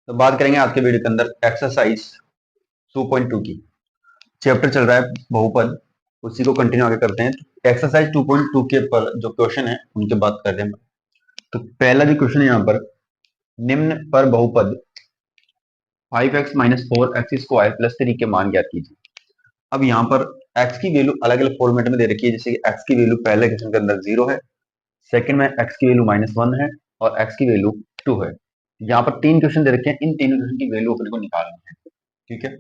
तो बात करेंगे आज के वीडियो के अंदर एक्सरसाइज 2.2 की। चैप्टर चल रहा है बहुपद, उसी को कंटिन्यू आगे करते हैं। एक्सरसाइज 2.2 के पर जो क्वेश्चन है उनके बात करते हैं। तो पहला जो क्वेश्चन है यहाँ पर, निम्न पर बहुपद 5x माइनस 4x² प्लस 3 के मान ज्ञात कीजिए। अब यहाँ पर x की वैल्यू अलग अलग फॉर्मेट में दे रखी है, जैसे कि x की वैल्यू पहले क्वेश्चन के अंदर 0 है, सेकंड में x की वैल्यू -1 है और x की वैल्यू 2 है। यहाँ पर तीन क्वेश्चन दे रखे हैं, इन तीन क्वेश्चन की वैल्यू अपने को निकालनी है। ठीक है,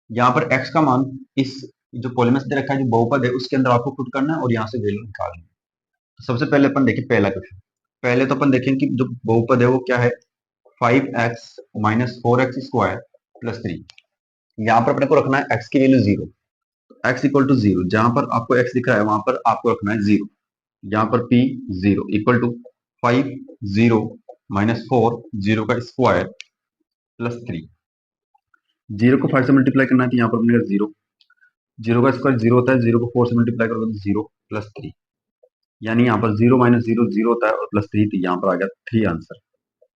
यहाँ पर x का मान इस जो पॉलीमर्स दे रखा है, जो बहुपद है, उसके अंदर आपको पुट करना है और यहाँ से वैल्यू निकालनी है। तो सबसे पहले अपन देखिए पहला क्वेश्चन। पहले तो अपन देखें कि जो बहुपद है वो क्या है, 5x माइनस 4x² प्लस 3। यहाँ पर अपने को रखना है x की वैल्यू 0, x इक्वल टू 0। जहां पर आपको x दिख रहा है वहां पर आपको रखना है 0। यहाँ पर p 0 इक्वल टू 5 0 माइनस 4 0 का स्क्वायर प्लस 3। 0 को 5 से मल्टीप्लाई करना है तो यहाँ पर बनेगा 0, 0 का स्क्वायर 0 होता है, 0 को 4 से मल्टीप्लाई करोगे तो 0 प्लस 3, यानी यहाँ पर 0 माइनस 0 0 होता है और प्लस 3, तो यहाँ पर आ गया 3 आंसर।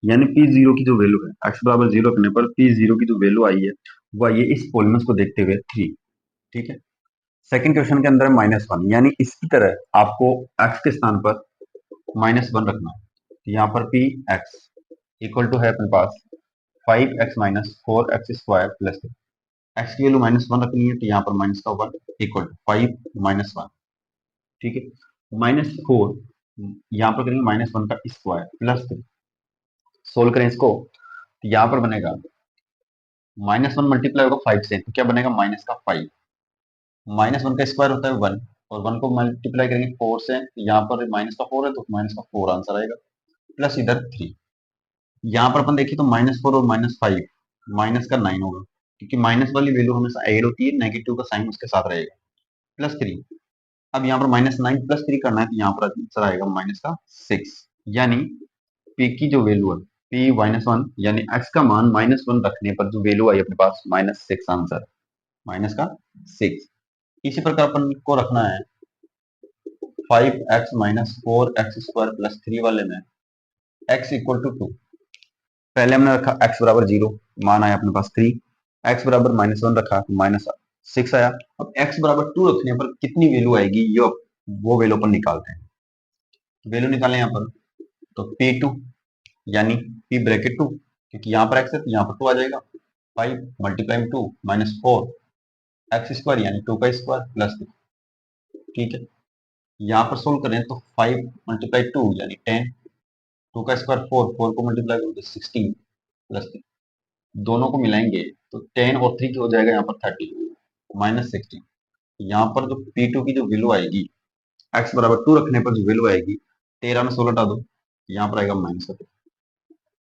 यानी p0 की जो वैल्यू है, x बराबर 0 रखने पर p0 की जो वैल्यू आई है वो आई है इस पॉलीमर्स को देखते हुए 3। ठीक है, सेकंड क्वेश्चन के अंदर -1, यानी इसकी तरह आपको x के स्थान पर -1 रखना है। तो यहाँ पर पी एक्स इक्वल टू है अपने पास 5x minus 4x² plus 3। X की वैल्यू -1 रखनी है, तो यहाँ पर माइनस का 1 इक्वल टू 5 -1। ठीक है, -4 यहाँ पर करेंगे -1 का स्क्वायर प्लस 3। सोल्व करें इसको तो यहाँ पर बनेगा -1 मल्टीप्लाई होगा 5 से, तो क्या बनेगा -5। -1 का स्क्वायर होता है 1 और 1 को मल्टीप्लाई करेंगे 4 से, यहाँ पर -4 है तो -4 आंसर आएगा, प्लस इधर 3। यहाँ पर अपन देखिए तो -4 और -5 माइनस का 9 होगा, क्योंकि माइनस वाली वैल्यू हमेशा ऐड होती है, नेगेटिव का साइन उसके साथ रहेगा, प्लस 3। अब यहाँ पर -9 प्लस 3 करना है तो यहाँ पर आंसर आएगा -6। यानी p की जो वैल्यू है p -1, यानी x का मान -1 रखने पर जो वैल्यू आई अपने पास -6 आंसर, -6। इसी प्रकार अपन को रखना है 5x माइनस 4x² प्लस 3 वाले में x इक्वल टू 2। पहले हमने रखा x बराबर 0, मान आया अपने पास 3, x बराबर -1 रखा तो -6 आया। अब x बराबर 2 रखने पर कितनी वैल्यू आएगी, ये वो वैल्यू अपन निकालते हैं। वैल्यू निकालें यहाँ पर तो p2 यानी p ब्रैकेट 2, क्योंकि यहाँ पर x है तो यहाँ पर 2 आ जाएगा। 5 मल्टीप्लाई 2 माइनस 4 x² यानी 2 का स्क्वायर प्लस 2। ठीक है, यहाँ पर सोल्व करें तो 5 मल्टीप्लाई 2 यानी 10, 2 का स्क्वायर 4, 4 को मल्टीप्लाई करोगे 16 प्लस 3। दोनों को मिलाएंगे तो 10 और 3 की हो जाएगा यहाँ पर 30 -16। यहाँ पर जो P2 की जो वैल्यू आएगी, x बराबर 2 रखने पर जो वैल्यू आएगी 13 में 16 हटा दो, यहाँ पर आएगा -2।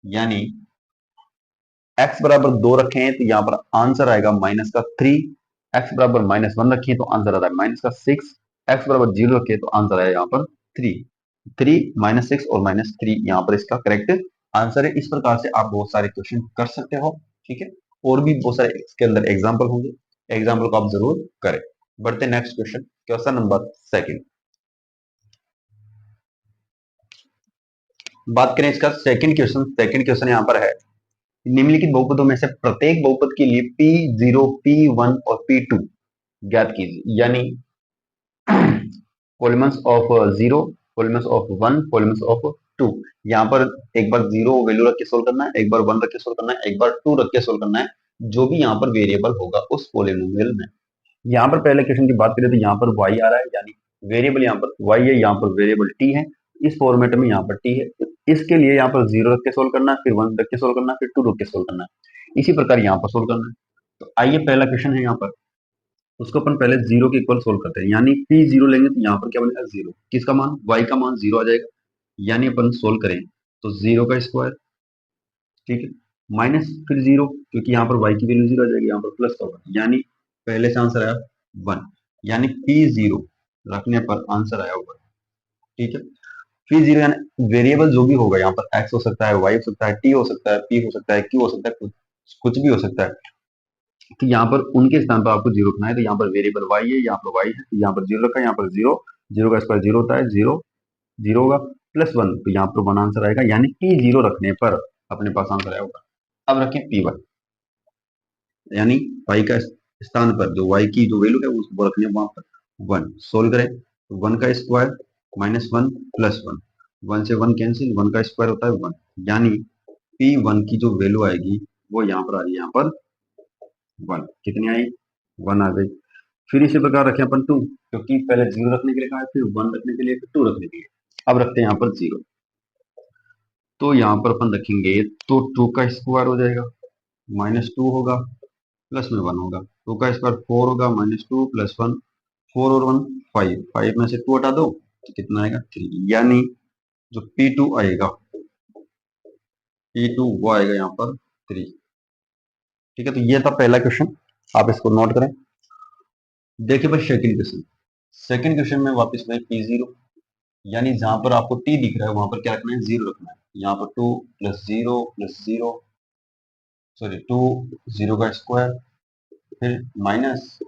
यानी x बराबर 2 रखे हैं तो यहाँ पर आंसर आएगा -3। x बराबर -1 रखिए तो आंसर आता है -6। x बराबर 0 रखे तो आंसर आया यहाँ पर 3। 3 -6 और -3 यहाँ पर इसका करेक्ट आंसर है। इस प्रकार से आप बहुत सारे क्वेश्चन कर सकते हो। ठीक है, और भी बहुत सारे इसके अंदर एग्जाम्पल होंगे, एग्जाम्पल को आप जरूर करें। बढ़ते next question, question number second. बात करें इसका सेकंड क्वेश्चन यहाँ पर है, निम्नलिखित बहुपदों में से प्रत्येक बहुपद के लिए P0, P1 और P2 ज्ञात कीजिए। यानी polymers of 0, polymers of 1, polymers of 2। यहाँ पर एक बार 0 वैल्यू रख के सोल्व करना है, एक बार 1 रख के सोल्व करना है, एक बार 2 रख के सोल्व करना है, जो भी यहाँ पर वेरिएबल होगा उस पॉलिनोमियल में। यहाँ पर पहले क्वेश्चन की बात करें तो यहाँ पर y आ रहा है, यानी वेरिएबल यहाँ पर y है, यहाँ पर वेरिएबल t है, इस फॉर्मेट में यहाँ पर t है। तो इसके लिए यहाँ पर 0 रख के सोल्व करना है, फिर 1 रख के सोल्व करना है, फिर 2 रख के सोल्व करना है। इसी प्रकार यहाँ पर सोल्व करना है। तो आइए पहला क्वेश्चन है यहाँ पर, उसको अपन पहले 0 के इक्वल सोल्व करते हैं। यानी p0 लेंगे तो यहाँ पर क्या बनेगा 0, किसका मान, y का मान 0 आ जाएगा। यानी अपन सोल्व करें तो 0 का स्क्वायर, ठीक है, माइनस फिर 0, क्योंकि यहाँ पर y की वैल्यू 0 आ जाएगी, यहाँ पर प्लस का 1, यानी पहले से आंसर आया 1, यानी P0 रखने पर आंसर आया 1। ठीक है, P0 यानी वेरिएबल जो भी होगा, यहाँ पर x हो सकता है, y हो सकता है, t हो सकता है, p हो सकता है, q हो सकता है, कुछ भी हो सकता है। तो यहाँ पर उनके स्थान पर आपको 0 रखना है। तो यहाँ पर वेरिएबल y है, यहाँ पर y है, तो यहाँ पर 0 रखा है, यहाँ पर 0, 0 का स्क्वायर 0 होता है, 0 0 होगा, प्लस 1, तो यहाँ पर 1 आंसर आएगा। यानी P0 रखने पर अपने पास आंसर आया होगा अब रखें P1, यानी y का स्थान पर जो y की जो वैल्यू है वो रखने वहां पर 1। सोल्व करें तो 1 का स्क्वायर माइनस 1 प्लस 1, 1 से 1 कैंसिल, 1 का स्क्वायर होता है 1, यानी P1 की जो वैल्यू आएगी वो यहाँ पर आ रही है, यहाँ पर 1। कितनी आई? 1 आ गई। फिर इसी प्रकार रखें अपन 2, क्योंकि पहले 0 रखने के लिए कहा है, फिर 1 रखने के लिए, फिर 2 रखने के लिए। अब रखते हैं यहाँ पर 0, तो यहाँ पर अपन रखेंगे तो 2 का स्क्वायर हो जाएगा, माइनस 2 होगा, प्लस में 1 होगा, 2 का स्क्वायर 4 होगा, माइनस 2 प्लस 1, 4 और 1 5, 5 में से 2 हटा दो तो कितना आएगा 3, यानी जो P2 आएगा, P2 वो आएगा यहाँ पर 3। ठीक है, तो ये था पहला क्वेश्चन, आप इसको नोट करें। देखिए भाई सेकंड क्वेश्चन, सेकंड क्वेश्चन में वापस भाई P0, यानी जहां पर आपको T दिख रहा है वहां पर क्या रखना है? 0 रखना है। यहाँ पर 2 प्लस जीरो, सॉरी 2 0 का स्क्वायर, फिर माइनस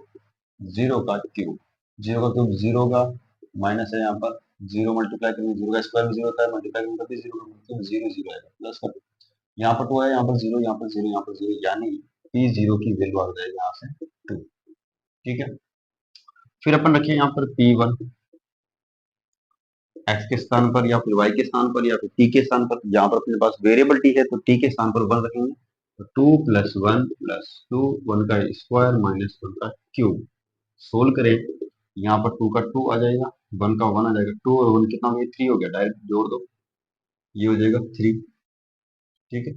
0 का क्यूब, 0 का क्यूब 0 होगा, माइनस है यहाँ पर 0 मल्टीप्लाई करेंगे, 0 का स्क्वायर भी 0 होता है, मल्टीप्लाई करेंगे तो भी 0 का क्यूब 0 0 आएगा, प्लस कर, यहाँ पर 2 है, यहाँ पर 0, यहाँ पर 0, यहाँ पर 0, यानी P0 की वैल्यू आ जाएगी यहाँ से 2। ठीक है, फिर अपन रखिए यहाँ पर P1, x के स्थान पर या फिर y के स्थान पर या फिर t के स्थान पर, यहाँ पर अपने पास वेरिएबल t है तो t के स्थान पर 1 रखेंगे, तो 2 प्लस 1 प्लस 2, 1 का स्क्वायर माइनस 1 का क्यूब। सोल्व करें, यहाँ पर 2 का 2 आ जाएगा, 1 का 1 आ जाएगा, 2 और 1 कितना हो गया? 3 हो गया, डायरेक्ट जोड़ दो, ये हो जाएगा 3। ठीक है,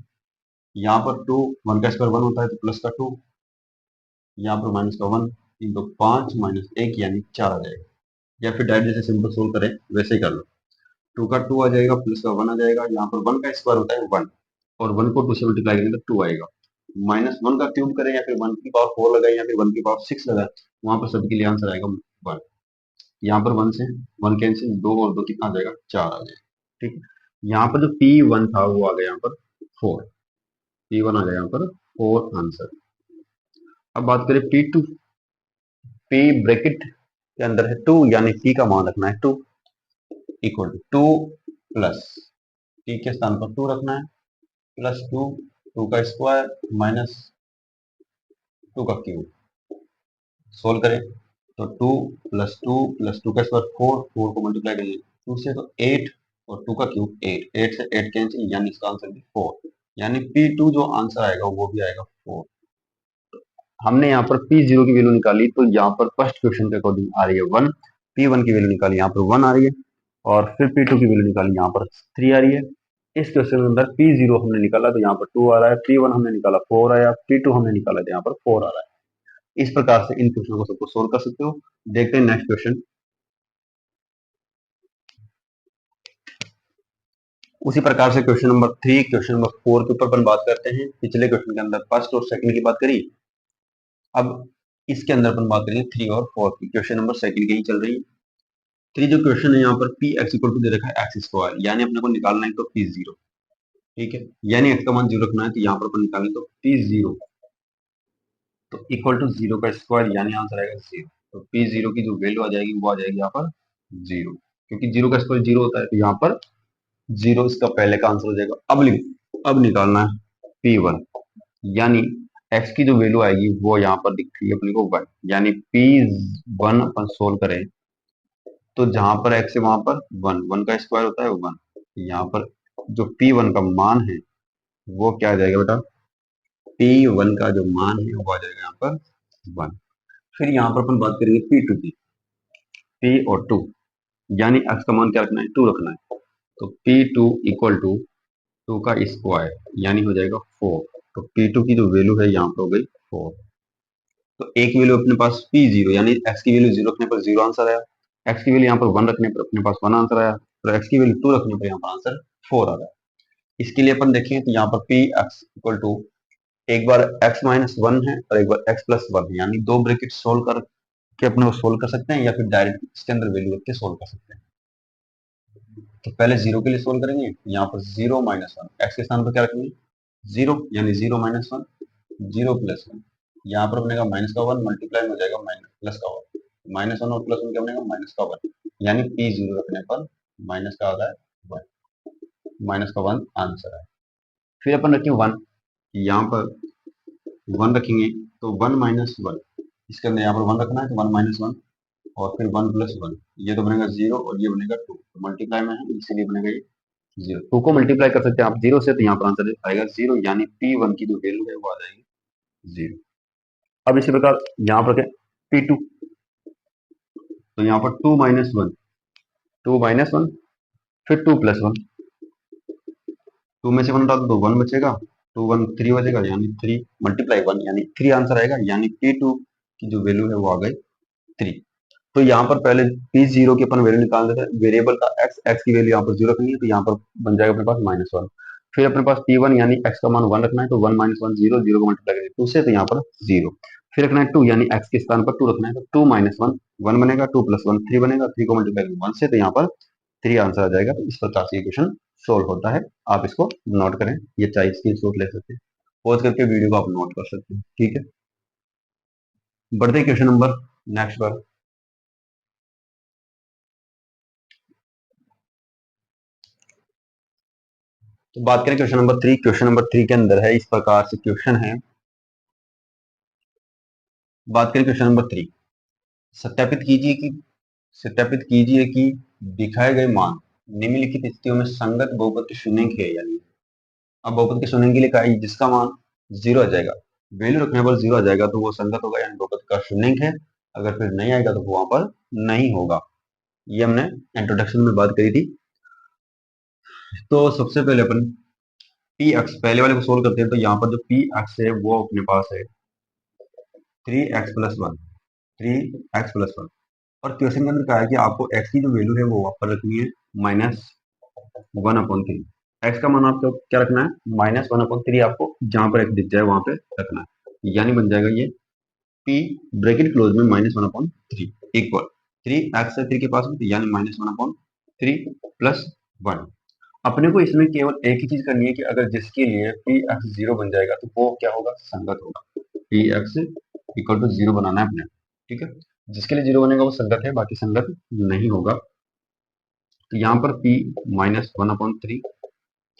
यहाँ पर 2, 1 का स्क्वायर 1 होता है तो प्लस का 2, यहाँ पर माइनस का 1, 3 तो 5 माइनस 1 यानी 4 आ जाएगा, या फिर डायरेक्ट जैसे सिंपल सोल्व करें वैसे ही कर लो। 2 का 2 आ जाएगा, प्लस का 1 आ जाएगा, यहाँ पर 1 का स्क्वायर होता है 1, और 1 को 2 से मल्टीप्लाई करेंगे तो 2 आएगा, माइनस 1 का क्यूब करें या फिर 1 की पावर 4 लगाए या फिर 1 की पावर 6 लगाए, वहां पर सबके लिए आंसर आएगा 1। यहाँ पर 1 से 1 कैंसिल, 2 और 2 कितना आ जाएगा? 4 आ जाएगा। ठीक है, यहाँ पर जो P1 था वो आ गया यहाँ पर 4, P1 आ गया यहाँ पर 4 आंसर। अब बात करें P2, P ब्रैकेट के अंदर है 2, यानी P का मान रखना है 2, इक्वल टू 2 प्लस T के स्थान पर 2 रखना है, प्लस 2, 2 का स्क्वायर माइनस 2 का क्यूब। सोल्व करें तो 2 प्लस 2 का स्क्वायर 4, 4 को मल्टीप्लाई करिए 2 से तो 8, और 2 का क्यूब 8, 8 से 8 कैंसिल, यानी इसका आंसर भी 4, यानी P2 जो आंसर आएगा वो भी आएगा 4। हमने यहाँ पर P0 की वैल्यू निकाली, तो यहाँ पर फर्स्ट क्वेश्चन के अकॉर्डिंग आ रही है 1, P1 की वैल्यू निकाली यहाँ पर 1 आ रही है, और फिर P2 की वैल्यू निकाली यहाँ पर 3 आ रही है। इस क्वेश्चन के अंदर P0 हमने निकाला तो यहाँ पर 2 आ रहा है, P1 हमने निकाला 4 आया, P2 हमने निकाला तो यहाँ पर 4 आ रहा है। इस प्रकार से इन क्वेश्चनों को सबको सोल्व कर सकते हो। देखते हैं नेक्स्ट क्वेश्चन। उसी प्रकार से क्वेश्चन नंबर 3, क्वेश्चन नंबर 4 के ऊपर अपन बात करते हैं। पिछले क्वेश्चन के अंदर फर्स्ट और सेकंड की बात करी, अब इसके अंदर अपन बात करेंगे 3 और 4 की। क्वेश्चन नंबर सेकंड की ही चल रही है। 3 जो क्वेश्चन है यहाँ पर पी एक्स इक्वल टू दे रखा है एक्स स्क्वायर, यानी अपने को निकालना है तो P0। ठीक है, यानी एक्स का मान 0 रखना है, तो यहाँ पर अपन निकालें तो P0 तो इक्वल टू 0 का स्क्वायर, यानी आंसर आएगा 0। तो P0 की जो वैल्यू आ जाएगी वो आ जाएगी यहाँ पर 0, क्योंकि 0 का स्क्वायर 0 होता है, तो यहाँ पर 0 इसका पहले का आंसर हो जाएगा। अब निकालना है P1, यानी x की जो वैल्यू आएगी वो यहाँ पर दिख रही है अपने को 1, यानी P1 अपन सोल्व करें तो जहां पर x है वहां पर 1, 1 का स्क्वायर होता है 1, यहाँ पर जो P1 का मान है वो क्या आ जाएगा बेटा? P1 का जो मान है वो आ जाएगा यहाँ पर 1। फिर यहाँ पर अपन बात करेंगे P2 की, P और 2, यानी x का मान क्या रखना है? 2 रखना है, तो P2 इक्वल टू 2 का स्क्वायर, यानी हो जाएगा 4। तो P2 की जो वैल्यू है यहाँ पर हो गई 4। तो एक वैल्यू अपने पास P0, यानी x की वैल्यू 0 रखने पर 0 आंसर आया, x की वैल्यू यहाँ पर 1 रखने पर अपने पास 1 आंसर आया, और x की वैल्यू 2 रखने पर यहाँ पर आंसर 4 आ रहा है। इसके लिए अपन देखें तो यहाँ पर पी एक्स इक्वल टू, एक बार x माइनस 1 है और एक बार x प्लस 1 है, यानी दो ब्रैकेट सोल्व करके अपने को सोल्व कर सकते हैं, या फिर डायरेक्ट इसके अंदर वैल्यू रख के सोल्व कर सकते हैं। तो पहले 0 के लिए सोल्व करेंगे, यहाँ पर 0 माइनस 1, एक्स के स्थान पर क्या रखेंगे? 0, यानी 0 माइनस 1, 0 प्लस 1, यहाँ पर बनेगा माइनस का 1, मल्टीप्लाई में हो जाएगा माइनस प्लस का 1, माइनस 1 और प्लस 1 क्या बनेगा? माइनस का 1, यानी P0 रखने पर माइनस का आ रहा है 1, माइनस का 1 आंसर है। फिर अपन रखें 1, कि यहाँ पर 1 रखेंगे तो 1 माइनस वन, इसके अंदर यहाँ पर 1 रखना है तो 1 माइनस वन, और फिर 1 प्लस वन, ये तो बनेगा 0 और ये बनेगा 2, तो मल्टीप्लाई में है इसीलिए बनेगा ये 0। 2 को मल्टीप्लाई कर सकते हैं आप 0 से, तो यहाँ पर आंसर आएगा 0, यानी P1 की जो वैल्यू है वो आ जाएगी 0। अब इसी प्रकार यहाँ पर क्या P2, तो यहाँ पर 2 माइनस वन, 2 माइनस वन, फिर 2 प्लस वन, 2 में से 1 डाल दो 1 बचेगा, 2 1 3 बचेगा, यानी 3 मल्टीप्लाई 1 यानी 3 आंसर आएगा, यानी P2 की जो वैल्यू है वो आ गई 3। तो यहाँ पर पहले P0 की अपन वैल्यू निकाल देते हैं, वेरिएबल का x की वैल्यू यहाँ पर 0 रखनी है, तो यहाँ पर बन जाएगा अपने पास -1। फिर अपने पास P1 यानी x का मान 1 रखना है, तो 1 माइनस वन 0, 0 को मल्टीप्लाई करेंगे 2 से, तो यहाँ पर 0। फिर रखना है 2 यानी x के स्थान पर 2 रखना है, तो 2 माइनस वन 1 बनेगा, 2 प्लस वन 3 बनेगा, 3 को मल्टीप्लाई करेंगे 1 से, तो यहाँ पर 3 आंसर आ जाएगा। तो इस प्रकार से क्वेश्चन सोल्व होता है। आप इसको नोट करें, ये चाहे स्क्रीन शॉट ले सकते हैं, पॉज करके वीडियो को आप नोट कर सकते हैं। ठीक है, बढ़ते हैं क्वेश्चन नंबर नेक्स्ट पर। तो बात करें क्वेश्चन नंबर 3। क्वेश्चन नंबर 3 के अंदर है इस प्रकार से क्वेश्चन है। बात करें क्वेश्चन नंबर 3, सत्यापित कीजिए कि दिखाए गए मान निम्नलिखित स्थितियों में संगत बहुपद के शून्यंक है या नहीं। अब बहुपद के शून्यंक के लिए कहा है जिसका मान 0 आ जाएगा, वैल्यू रखने पर 0 आ जाएगा, तो वो संगत होगा, यानी बहुपद का शून्यंक है। अगर फिर नहीं आएगा तो वो वहां पर नहीं होगा। ये हमने इंट्रोडक्शन में बात करी थी। तो सबसे पहले अपन पी एक्स पहले वाले को सोल्व करते हैं। तो यहाँ पर जो पी एक्स है वो अपने पास है 3x plus one, 3x plus one. और क्वेश्चन के अंदर कहा है कि आपको x की जो वैल्यू है वो वहां पर रखनी है -1/3। x का मान आपको क्या रखना है -1/3, आपको जहां पर x दिख जाए वहां पे रखना है, यानी बन जाएगा ये p ब्रैकेट क्लोज में -1/3 इक्वल 3x है 3 के पास में, यानी -1/3 प्लस वन। अपने को इसमें केवल एक ही चीज करनी है कि अगर जिसके लिए पी एक्स 0 बन जाएगा तो वो क्या होगा, संगत होगा। पी एक्स इक्वल टू 0 बनाना है अपने, ठीक है। जिसके लिए 0 बनेगा वो संगत है, बाकी संगत नहीं होगा। तो यहाँ पर p -1/3,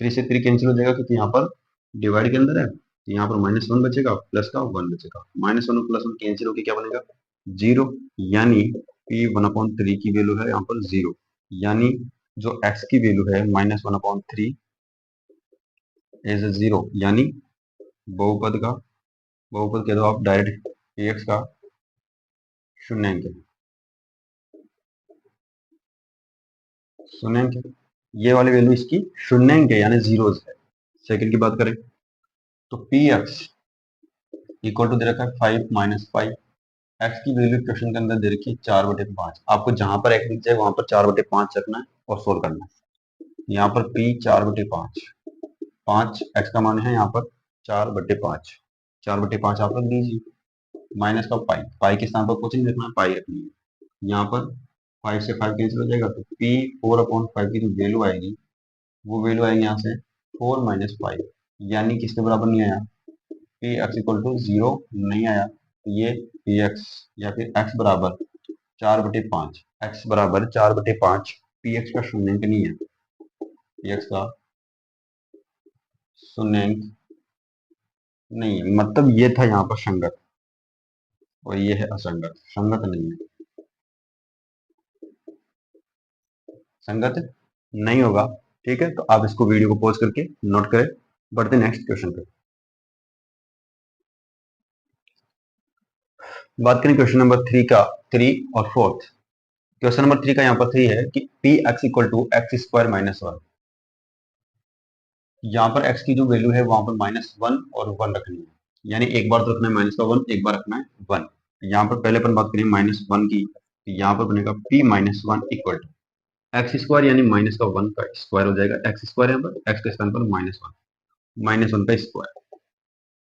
3 से 3 कैंसिल हो जाएगा क्योंकि यहाँ पर डिवाइड के अंदर है, तो यहाँ पर -1 बचेगा, प्लस का 1 बचेगा, -1 प्लस 1 कैंसिल होकर क्या बनेगा 0, यानी p1/3 की वैल्यू है यहाँ पर 0, यानी जो x की वैल्यू है -1/3 इज 0, यानी बहुपद कह दो आप डायरेक्ट px का शून्यंक है, शून्यंक है। ये वाली वैल्यू इसकी शून्यंक है, यानी जीरोस है। सेकंड की बात करें तो पी एक्स इक्वल टू दे रखा है 5 माइनस फाइव। एक्स की वैल्यू क्वेश्चन के अंदर दे रखी है 4/5। आपको जहां पर एक्स दिख जाए वहां पर 4/5 रखना है और सोल्व करना है। यहाँ पर पी 4/5, 5 एक्स का मान है यहाँ पर 4/5, 4/5 आप रख दीजिए, माइनस का पाई, पाई के स्थान पर कुछ नहीं रखना है, पाई रखनी है। यहाँ पर 5 से 5 कैंसिल हो जाएगा, तो पी 4/5 की जो वैल्यू आएगी वो वैल्यू आएगी यहाँ से 4 माइनस फाइव, यानी किसके बराबर नहीं आया, पी एक्स इक्वल टू 0 नहीं आया। तो ये पी एक्स या फिर एक्स बराबर 4/5, एक्स बराबर 4/5 पी एक्स का शून्यंक नहीं है, पी एक्स का शून्यंक नहीं है, मतलब ये था यहाँ पर संगत और ये है असंगत, संगत नहीं है, संगत नहीं होगा। ठीक है, तो आप इसको वीडियो को पॉज करके नोट करें। बढ़ते नेक्स्ट क्वेश्चन पे। बात करें क्वेश्चन नंबर 3 का, 3 और फोर्थ। क्वेश्चन नंबर 3 का यहाँ पर 3 है कि P X equal to X square -1। यहाँ पर x की जो वैल्यू है वहां पर -1 और 1 रखनी है, यानी एक बार तो रखना है -1, एक बार रखना है 1। यहाँ पर पहले अपन बात करें -1 की, तो यहाँ पर बनेगा p -1 equal to X square, यानी माइनस का 1 का स्क्वायर हो जाएगा, एक्स स्क्वायर यहाँ पर एक्स के स्थान पर -1 का स्क्वायर,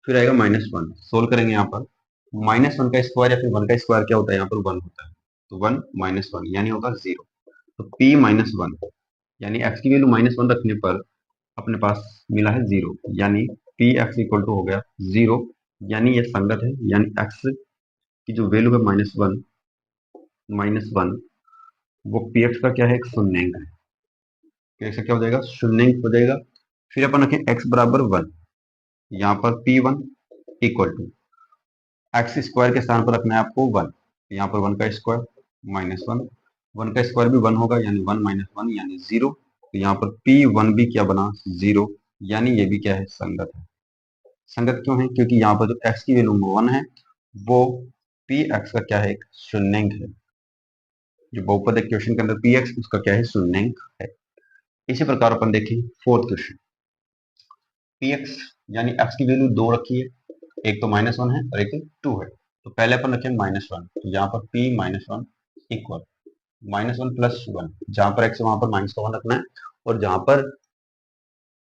फिर आएगा -1। सोल्व करेंगे यहाँ पर -1 का स्क्वायर या फिर 1 का स्क्वायर क्या होता है, यहाँ पर 1 होता है, तो 1 -1 यानी होगा 0। तो p -1 यानी x की वैल्यू -1 रखने पर अपने पास मिला है 0, यानी पी एक्स इक्वल टू हो गया 0, यानी ये संगत है, यानी x की जो वैल्यू है -1 वो पी एक्स का क्या है, एक शून्यंक है, तो ऐसा क्या हो जाएगा, शून्यंक हो जाएगा। फिर अपन रखें x बराबर 1, यहाँ पर P1 equal to X square के स्थान पर रखना है आपको 1, यहाँ पर 1 का स्क्वायर माइनस 1, 1 का स्क्वायर भी 1 होगा यानी 1 माइनस 1 यानी 0। तो यहाँ पर P1 भी क्या बना 0, यानी ये भी क्या है संगत है। संगत क्यों है? क्योंकि यहाँ पर जो x की वैल्यू 1 है वो Px का क्या है एक शून्यंक है। जो बहुपद इक्वेशन के अंदर Px उसका क्या है शून्यंक है। इसी प्रकार अपन देखें फोर्थ क्वेश्चन, Px यानी x की वैल्यू 2 रखी है, एक तो -1 है और एक 2 है। तो पहले अपन रखें -1, तो यहाँ पर P -1 इक्वल -1 प्लस 1, जहां पर x है वहां पर माइनस का 1 रखना है और जहां पर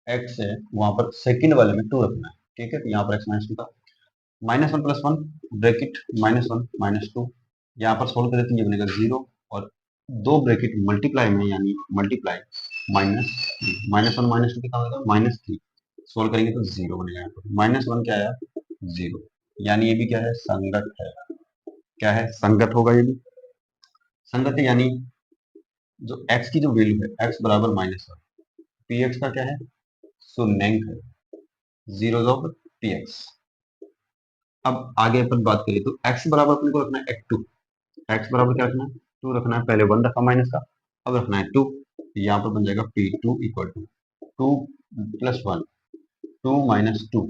x है वहां पर सेकंड वाले में 2 रखना है। ठीक है, तो यहाँ पर x -2 था, -1 प्लस 1 ब्रैकेट -1 -2, यहाँ पर सोल्व करें तो ये बनेगा 0 और दो ब्रैकेट मल्टीप्लाई में यानी मल्टीप्लाई -1 -2 कितना होगा -3, सोल्व करेंगे तो 0 बनेगा। यहाँ पर -1 क्या आया 0, यानी ये भी क्या है संगत है। क्या है संगत होगा, ये भी संगत है, यानी जो x की जो वैल्यू है x बराबर -1, px का क्या है शून्यंक है, जीरो ऑफ px। अब आगे अपन बात करें तो x बराबर अपने को रखना है x2, x बराबर क्या रखना है 2 रखना है, पहले 1 रखा माइनस का, अब रखना है 2, यहाँ पर बन जाएगा P2 equal to 2 plus 1 2 minus 2,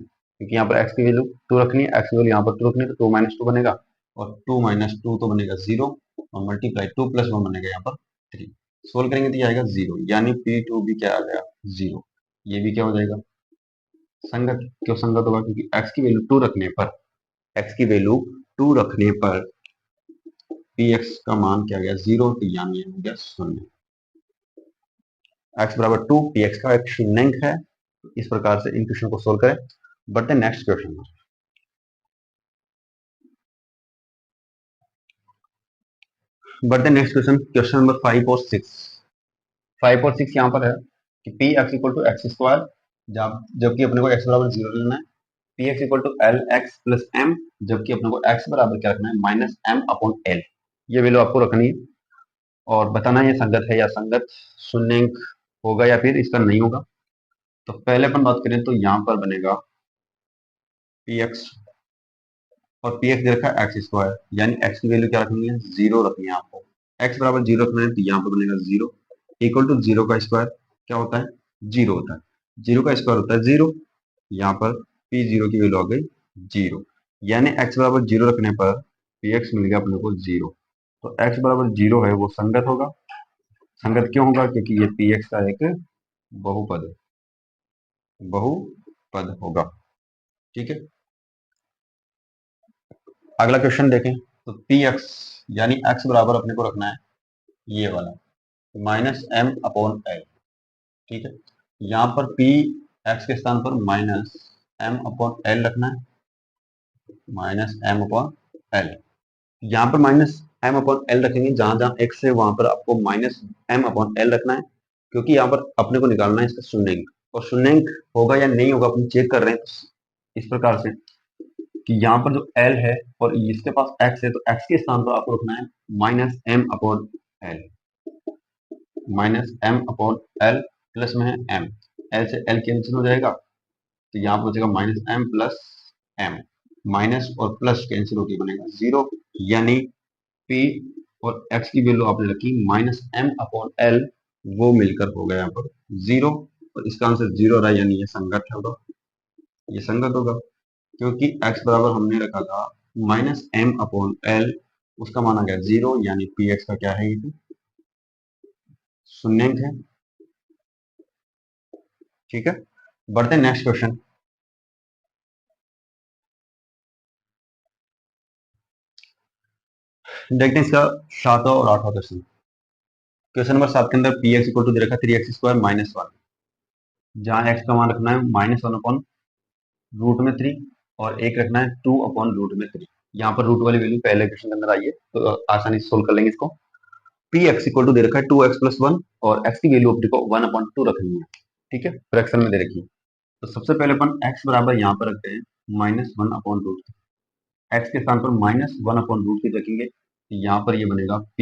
क्योंकि यहाँ पर x की वैल्यू 2 रखनी है, x की वैल्यू यहाँ पर 2 रखनी है, तो 2 माइनस 2 बनेगा और 2 माइनस 2 तो बनेगा 0 और मल्टीप्लाई 2 प्लस 1 बनेगा यहाँ पर 3। सोल्व करेंगे तो ये आएगा 0, यानी P2 भी क्या आ गया 0। ये भी क्या हो जाएगा संगत। क्यों संगत होगा? क्योंकि x की वैल्यू 2 रखने पर x की वैल्यू 2 रखने पर px का मान क्या गया 0, तो यानी हो गया शून्य। x बराबर 2 px का एक शून्यंक है। इस प्रकार से इन क्वेश्चन को सोल्व करें। बढ़ते नेक्स्ट क्वेश्चन में। बढ़ते नेक्स्ट क्वेश्चन, क्वेश्चन नंबर 5 और 6। 5 और 6 यहाँ पर है कि P X equal to X square, जबकि अपने को x बराबर 0 लेना है, P X equal to L X plus M, जबकि अपने को x बराबर क्या रखना है माइनस एम अपॉन एल। ये वैल्यू आपको रखनी है और बताना ये संगत है या संगत शून्यंक होगा या फिर इसका नहीं होगा। तो पहले अपन बात करें तो यहाँ पर बनेगा पी एक्स और पी एक्स दे रखा है एक्स स्क्वायर, यानी एक्स की वैल्यू क्या रखनी है 0 रखनी है आपको। एक्स बराबर 0 रखना है तो यहाँ पर बनेगा 0 इक्वल टू 0 का स्क्वायर क्या होता है 0 होता है, 0 का स्क्वायर होता है 0, यहाँ पर P0 की वैल्यू आ गई 0, यानी x बराबर 0 रखने पर Px मिल गया अपने को 0। तो x बराबर 0 है वो संगत होगा। संगत क्यों होगा? क्योंकि ये Px का एक बहुपद बहुपद होगा। ठीक है, अगला क्वेश्चन देखें तो Px यानी x बराबर अपने को रखना है ये वाला -m/l। ठीक है, यहाँ पर Px के स्थान पर -m/l रखना है, -m/l। यहाँ पर -m/l रखेंगे, जहां जहां x है वहां पर आपको -m/l रखना है, क्योंकि यहाँ पर अपने को निकालना है इसका शून्यंक, और शून्यंक होगा या नहीं होगा अपन चेक कर रहे हैं इस प्रकार से कि यहाँ पर जो l है और इसके पास x है, तो x के स्थान पर आपको रखना है -m/l, -m/l प्लस में है m, l से l कैंसिल हो जाएगा, तो यहाँ पर बचेगा -m प्लस m, माइनस और प्लस कैंसिल होकर बनेगा 0, यानी p और x की वैल्यू आपने रखी -m/l, वो मिलकर हो गया यहाँ पर 0, और इसका आंसर 0 रहा, यानी ये संगत होगा। ये संगत होगा क्योंकि x बराबर हमने रखा था -m/l, उसका मान आ गया 0, यानी px का क्या है ये शून्यंक है। ठीक है, बढ़ते हैं नेक्स्ट क्वेश्चन। देखते हैं इसका 7वां और 8वां क्वेश्चन। क्वेश्चन नंबर 7 के अंदर पी एक्स इक्वल टू दे रखा है 3x स्क्वायर -1, जहां x का मान रखना है -1 अपॉन रूट में 3 और एक रखना है 2 अपॉन रूट में 3। यहाँ पर रूट वाली वैल्यू पहले क्वेश्चन के अंदर आई है, तो आसानी से सोल्व कर लेंगे इसको। पी एक्स इक्वल टू दे रखा है 2x प्लस 1 और x की वैल्यू अपने को 1/2 रखनी है। ठीक है, फ्रैक्शन में दे रखी है, तो सबसे पहले अपन x बराबर यहाँ पर रखते हैं -1/रूट, x के स्थान पर -1/रूट 3 रखेंगे, तो यहाँ पर ये बनेगा p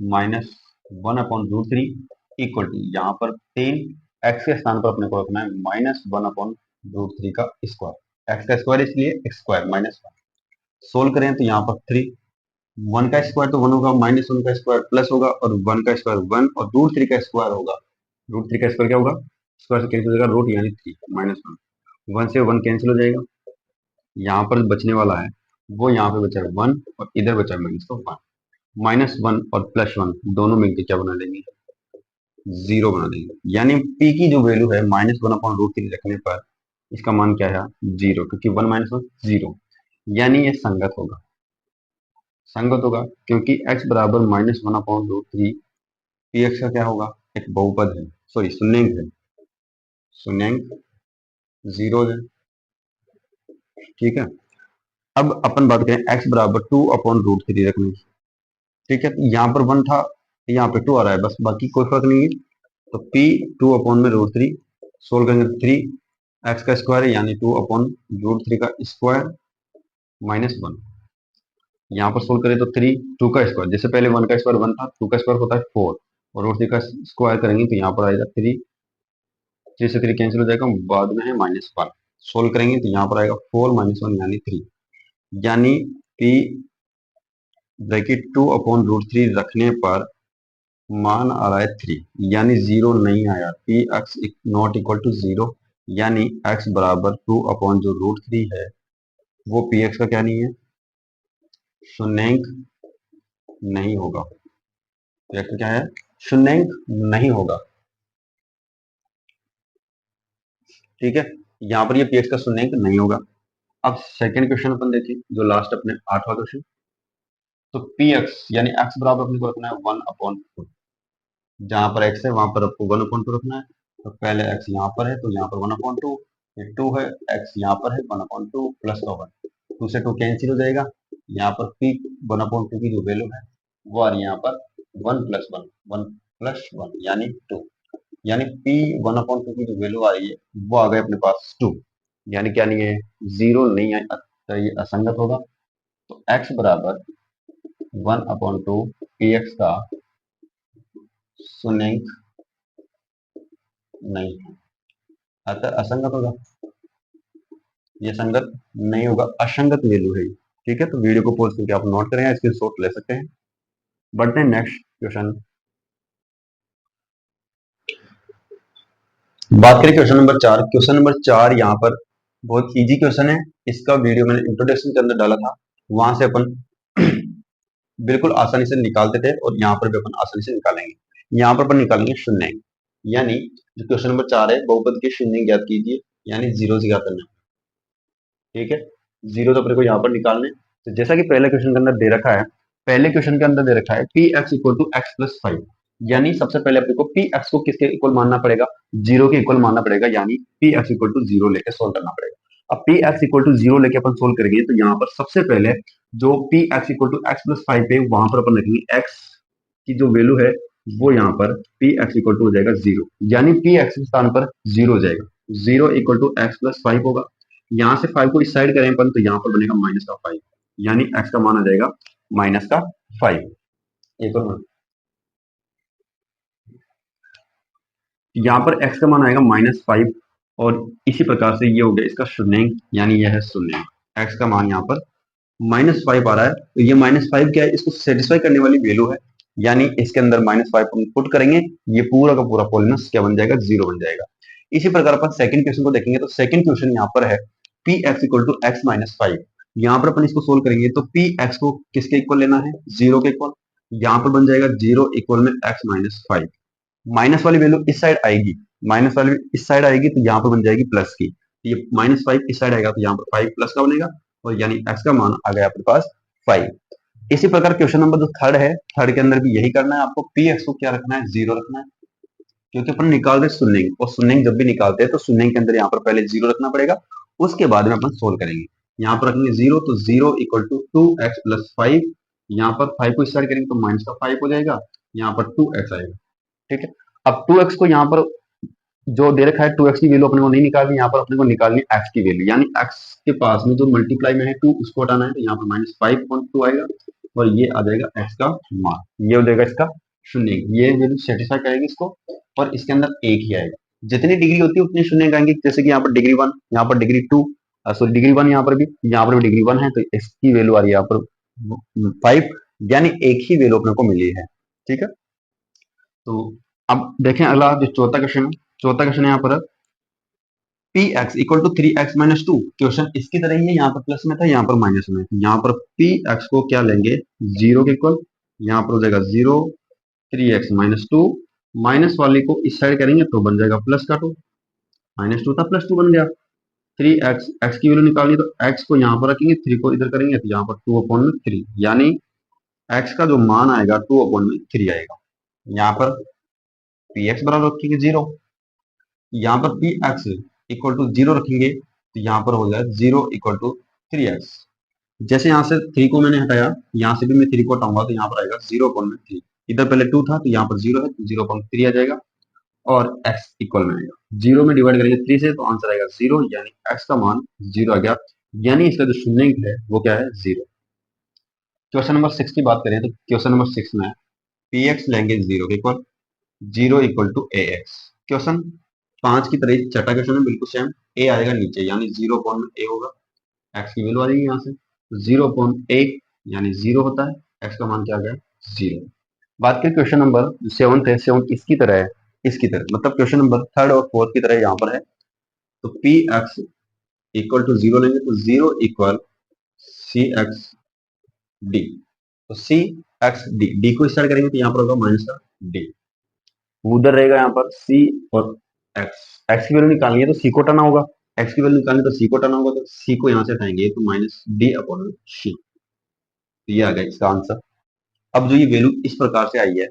-1/√3 इक्वल टू यहाँ पर 3, x के स्थान पर अपने को रखना है -1/√3 √3 का स्क्वायर, एक्स का स्क्वायर इसलिए एक्स स्क्वायर -1। सोल्व करें तो यहाँ पर 3, 1 का स्क्वायर तो 1 होगा, -1 का स्क्वायर प्लस होगा, और 1 का स्क्वायर 1, और √3 का स्क्वायर होगा, √3 का स्क्वायर क्या होगा, स्क्वायर से कैंसिल हो जाएगा, रूट यानी 3 -1, 1 से 1 कैंसिल हो जाएगा। यहाँ पर बचने वाला है वो यहाँ पे बचा है 1, और इधर बचा है -1, -1 और +1 दोनों मिलकर क्या बना देंगे, 0 बना देंगे। यानी p की जो वैल्यू है -1/√3 रखने पर इसका मान क्या है, 0, क्योंकि 1 - 1 0, यानी ये संगत होगा, संगत होगा क्योंकि x बराबर -1/√3, पी एक्स का क्या होगा, एक बहुपद है, सॉरी शून्यंक है, शून्यंक 0 है। ठीक है, अब अपन बात करें x बराबर 2/√3 रखने की। ठीक है, तो यहाँ पर 1 था, यहाँ पे 2 आ रहा है, बस बाकी कोई फर्क नहीं है। तो p 2/√3 सोल्व करेंगे तो 3, एक्स का स्क्वायर है यानी 2/√3 का स्क्वायर -1। यहाँ पर सोल्व करें तो 3, 2 का स्क्वायर, जैसे पहले 1 का स्क्वायर 1 था, 2 का स्क्वायर होता है 4, और √3 का स्क्वायर करेंगे तो यहाँ पर आएगा 3, 3 से 3 कैंसिल हो जाएगा, बाद में है -1। सोल्व करेंगे तो यहाँ पर आएगा 4 -1 यानी 3, यानी p ब्रैकेट 2/√3 रखने पर मान आ रहा है 3, यानी 0 नहीं आया, P X not equal to 0, यानी x बराबर 2/√3 है, वो पी एक्स का क्या नहीं है, शून्यंक नहीं होगा। पी एक्स का क्या है, शून्यंक नहीं होगा। ठीक है, यहाँ पर ये पी एक्स का शून्यंक नहीं होगा। अब सेकंड क्वेश्चन अपन देखें, जो लास्ट अपने 8वां क्वेश्चन। तो पी एक्स यानी x बराबर अपने को रखना है 1/2, जहां पर x है वहां पर आपको 1/2 रखना है। तो पहले x यहाँ पर है तो यहाँ पर 1/2, ये 2 है, x यहाँ पर है 1/2 प्लस का 1, 2 से 2 कैंसिल हो जाएगा। यहाँ पर p 1/2 की जो वैल्यू है वो आ रही है यहाँ पर 1 + 1, 1 + 1 यानी 2, यानी p 1/2 की जो वैल्यू आ रही है वो आ गई अपने पास 2, यानी क्या नहीं है, 0 नहीं है, तो ये असंगत होगा। तो x बराबर 1/2 पी एक्स का शून्यंक नहीं है, अतः असंगत होगा, ये संगत नहीं होगा, असंगत वैल्यू है। ठीक है, तो वीडियो को पॉज करके आप नोट करें, इसके शॉट ले सकते हैं। बढ़ते हैं नेक्स्ट क्वेश्चन। बात करें क्वेश्चन नंबर 4। क्वेश्चन नंबर 4 यहाँ पर बहुत इजी क्वेश्चन है, इसका वीडियो मैंने इंट्रोडक्शन के अंदर डाला था, वहां से अपन बिल्कुल आसानी से निकालते थे, और यहाँ पर भी अपन आसानी से निकालेंगे। यहाँ पर अपन निकालेंगे शून्यंक, यानी जो क्वेश्चन नंबर 4 है, बहुपद के शून्यंक ज्ञात कीजिए, यानी 0 से ज्ञात करना। ठीक है, 0 तो अपने को यहाँ पर निकालने। तो जैसा कि पहले क्वेश्चन के अंदर दे रखा है, पहले क्वेश्चन के अंदर दे रखा है P X equal to X plus 5, यानी सबसे पहले अपने को पी एक्स को किसके इक्वल मानना पड़ेगा, 0 के इक्वल मानना पड़ेगा, यानी पी एक्स इक्वल टू 0 लेके सोल्व करना पड़ेगा। अब पी एक्स इक्वल टू 0 लेके अपन सोल्व करेंगे तो यहाँ पर सबसे पहले जो P X equal to X plus 5 है वहां पर अपन रखेंगे एक्स की जो वैल्यू है वो यहाँ पर पी एक्स इक्वल टू हो जाएगा 0, यानी पी एक्स के स्थान पर 0 हो जाएगा, 0 इक्वल टू एक्स प्लस 5 होगा। यहाँ से 5 को इस साइड करें अपन तो यहाँ पर बनेगा -5, यानी x का मान आ जाएगा -5। एक और यहाँ पर x का मान आएगा -5, और इसी प्रकार से ये हो गया इसका शून्यंक, यानी यह है शून्यंक। x का मान यहाँ पर -5 आ रहा है, तो ये -5 क्या है, इसको सेटिस्फाई करने वाली वैल्यू है, यानी इसके अंदर -5 हम पुट करेंगे, ये पूरा का पूरा पॉलिनस क्या बन जाएगा, 0 बन जाएगा। इसी प्रकार अपन सेकंड क्वेश्चन को देखेंगे, तो सेकंड क्वेश्चन यहाँ पर है P X equal to X -5। यहाँ पर अपन इसको सोल्व करेंगे तो पी एक्स को किसके इक्वल लेना है, 0 के इक्वल। यहाँ पर बन जाएगा 0 इक्वल में x-5, माइनस वाली वैल्यू इस साइड आएगी, माइनस वाली इस साइड आएगी तो यहाँ पर बन जाएगी प्लस की, ये -5 इस साइड आएगा तो यहाँ पर 5 प्लस का बनेगा, और यानी x का मान आ गया अपने पास 5। इसी प्रकार क्वेश्चन नंबर जो थर्ड है, थर्ड के अंदर भी यही करना है आपको, पी एक्स को क्या रखना है, 0 रखना है, क्योंकि अपन निकाल रहे शून्यंक, और शून्यंक जब भी निकालते हैं तो शून्यंक के अंदर यहाँ पर पहले 0 रखना पड़ेगा, उसके बाद में अपन सोल्व करेंगे। यहाँ पर रखेंगे 0, तो 0 इक्वल टू 2x प्लस 5, यहाँ पर 5 को स्टार्ट करेंगे तो -5 हो जाएगा, यहाँ पर 2x आएगा। ठीक है, अब 2x को यहाँ पर जो दे रखा है 2x की वैल्यू अपने को नहीं निकालनी, यहाँ पर अपने को निकालनी है x की वैल्यू, यानी x के पास में जो मल्टीप्लाई में है 2 उसको हटाना है, तो यहाँ पर -5.2 आएगा, और ये आ जाएगा x का मान, ये हो जाएगा इसका शून्य, ये वैल्यू सेटिस्फाई करेगी इसको, और इसके अंदर एक ही आएगा, जितनी डिग्री होती है उतनी शून्य आएंगे, जैसे कि यहाँ पर डिग्री 1, यहाँ पर डिग्री 2, सॉरी डिग्री 1, यहाँ पर भी डिग्री 1 है, तो इसकी वैल्यू आ रही है यहाँ पर 5, यानी एक ही वैल्यू अपने को मिली है। ठीक है, तो अब देखें अगला जो चौथा क्वेश्चन है। चौथा क्वेश्चन यहाँ पर P X equal to 3x-2। Question इसकी तरह ही है, यहाँ पर प्लस में था, यहाँ पर माइनस में। यहाँ पर पी एक्स को क्या लेंगे, जीरो के इक्वल, यहाँ पर हो जाएगा 0, 3x-2, माइनस वाले को इस साइड करेंगे तो बन जाएगा प्लस का 2, -2 था प्लस 2 बन गया। 3x, x की वैल्यू निकालनी तो x को यहाँ पर रखेंगे, 3 को इधर करेंगे तो यहाँ पर 2/3, यानी x का जो मान आएगा 2/3 आएगा। यहाँ पर पी एक्स बराबर रखेंगे 0, यहाँ पर पी एक्स इक्वल टू 0 रखेंगे तो यहाँ पर हो जाए 0 इक्वल टू 3x। जैसे यहाँ से 3 को मैंने हटाया, यहाँ से भी मैं 3 को हटाऊंगा तो यहाँ पर आएगा 0/3। इधर पहले 2 था तो यहाँ पर 0 है तो 0/3 आ जाएगा, और x इक्वल में आएगा 0 में डिवाइड करेंगे 3 से तो आंसर आएगा 0, यानी x का मान 0 आ गया, यानी इसका जो शून्य है वो क्या है, 0। क्वेश्चन नंबर 6 की बात करें तो क्वेश्चन नंबर 6 में पी एक्स लेंगे 0 के equal, 0 equal to A X. Question 5 की तरह छठा क्वेश्चन है बिल्कुल सेम, ए आएगा नीचे यानी 0/a होगा, एक्स की वैल्यू आ जाएगी यहाँ से 0/a, यानी 0 होता है, एक्स का मान क्या आ गया, 0। बात करें क्वेश्चन नंबर 7 है, 7 इसकी तरह है, इसकी तरह मतलब क्वेश्चन नंबर 3 और 4 की तरह यहाँ पर है। तो पी एक्स इक्वल टू 0 लेंगे तो 0 इक्वल सी एक्स डी, तो सी एक्स डी, डी को इस साइड करेंगे तो यहाँ पर होगा माइनस का डी, उधर रहेगा यहाँ पर सी और एक्स, एक्स की वैल्यू निकालनी है तो सी को हटाना होगा, एक्स की वैल्यू निकालनी है तो सी को हटाना होगा, तो सी को यहाँ से हटाएंगे तो -d/c, तो ये आ गया इसका आंसर। अब जो ये वैल्यू इस प्रकार से आई है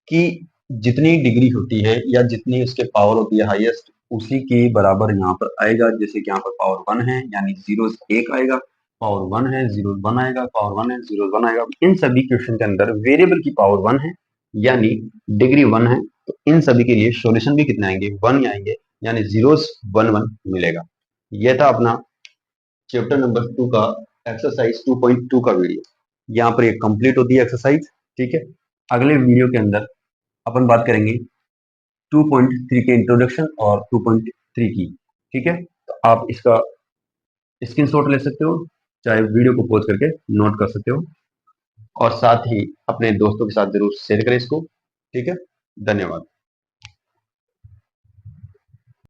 कि जितनी डिग्री होती है या जितनी उसके पावर होती है हाईएस्ट, उसी के बराबर यहाँ पर आएगा। जैसे कि यहाँ पर पावर 1 है यानी 0 1 आएगा, पावर 1 है 0 1 आएगा, पावर 1 है 0 1 आएगा। इन सभी क्वेश्चन के अंदर वेरिएबल की पावर 1 है यानी डिग्री 1 है, तो इन सभी के लिए सॉल्यूशन भी कितने आएंगे, 1 ही आएंगे, यानी जीरोस 1 1 मिलेगा। यह था अपना चैप्टर नंबर 2 का एक्सरसाइज 2.2 का वीडियो। यहाँ पर ये कंप्लीट होती है एक्सरसाइज। ठीक है, अगले वीडियो के अंदर अपन बात करेंगे 2.3 के इंट्रोडक्शन और 2.3 की। ठीक है, तो आप इसका स्क्रीनशॉट ले सकते हो, चाहे वीडियो को पॉज करके नोट कर सकते हो, और साथ ही अपने दोस्तों के साथ जरूर शेयर करें इसको। ठीक है, धन्यवाद।